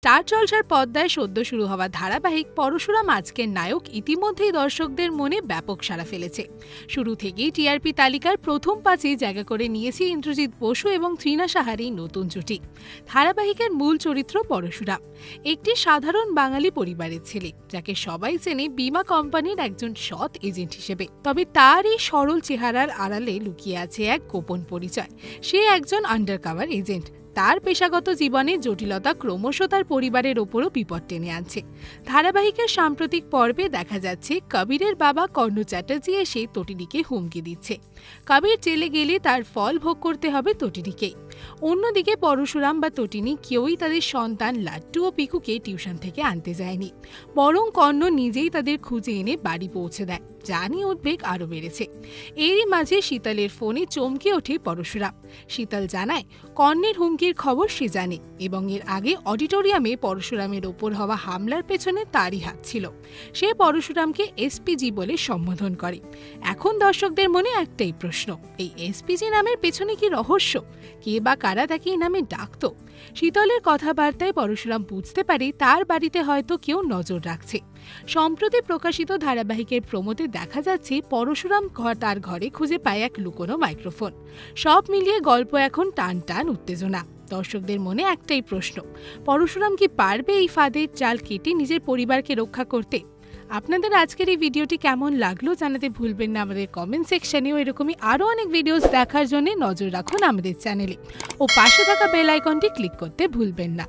Star জলসার পর্দায় সদ্য শুরু হওয়া ধারাবাহিক পরশুরাম আজকের নায়ক ইতিমধ্যেই দর্শকদের মনে ব্যাপক সাড়া ফেলেছে। শুরু থেকেই টিআরপি তালিকার প্রথম 5-এ জায়গা করে নিয়েছে ইন্দ্রজিৎ বসু এবং তৃণা সাহার নতুন জুটি। ধারাবাহিকের মূল চরিত্র পরশুরাম একটি সাধারণ বাঙালি পরিবারের ছেলে, যাকে সবাই চেনে বীমা কোম্পানির একজন সৎ এজেন্ট হিসেবে। তবে তার এই সরল চেহারার আড়ালে লুকিয়ে আছে এক গোপন পরিচয়। সে একজন আন্ডারকভার এজেন্ট। তার পেশাগত জীবনে জটিলতা ক্রমশ তার পরিবারের ওপরও বিপদ টেনে আনছে। ধারাবাহিকের সাম্প্রতিক পর্বে দেখা যাচ্ছে কবিরের বাবা কর্ণ চ্যাটার্জি এসে তটিনীকে হুমকি দিচ্ছে। কবির জেলে গেলে তার ফল ভোগ করতে হবে তটিনীকেই। অন্যদিকে পরশুরাম বা তটিনী কেউই তাদের সন্তান লাড্ডু ও পিকুকে টিউশন থেকে আনতে যায়নি, বরং কর্ণ নিজেই তাদের খুঁজে এনে বাড়ি পৌঁছে দেয়, যা নিয়ে উদ্বেগ আরও বেড়েছে। এরই মাঝে শীতলের ফোনে চমকে ওঠে পরশুরাম। শীতল জানায় কর্ণের হুমকির খবর সে জানে এবং এর আগে অডিটোরিয়ামে পরশুরামের ওপর হওয়া হামলার পেছনে তারই হাত ছিল। সে পরশুরামকে এসপিজি বলে সম্বোধন করে। এখন দর্শকদের মনে একটাই প্রশ্ন, এই এসপিজি নামের পেছনে কি রহস্য? কে বা কারা তাকে এই নামে ডাকত? শীতলের কথাবার্তায় পরশুরাম বুঝতে পারে তার বাড়িতে হয়তো কেউ নজর রাখছে। সম্প্রতি প্রকাশিত ধারাবাহিকের প্রমোতে দেখা যাচ্ছে পরশুরাম তার ঘরে খুঁজে পায় এক লুকোনো মাইক্রোফোন। সব মিলিয়ে গল্প এখন টান টান উত্তেজনা। দর্শকদের মনে একটাই প্রশ্ন, পরশুরাম কি পারবে এই ফাঁদের জাল কেটে নিজের পরিবারকে রক্ষা করতে? আপনাদের আজকের এই ভিডিওটি কেমন লাগলো জানাতে ভুলবেন না আমাদের কমেন্ট সেকশনেও। এরকমই আরও অনেক ভিডিওস দেখার জন্য নজর রাখুন আমাদের চ্যানেলে ও পাশে থাকা বেল আইকনটি ক্লিক করতে ভুলবেন না।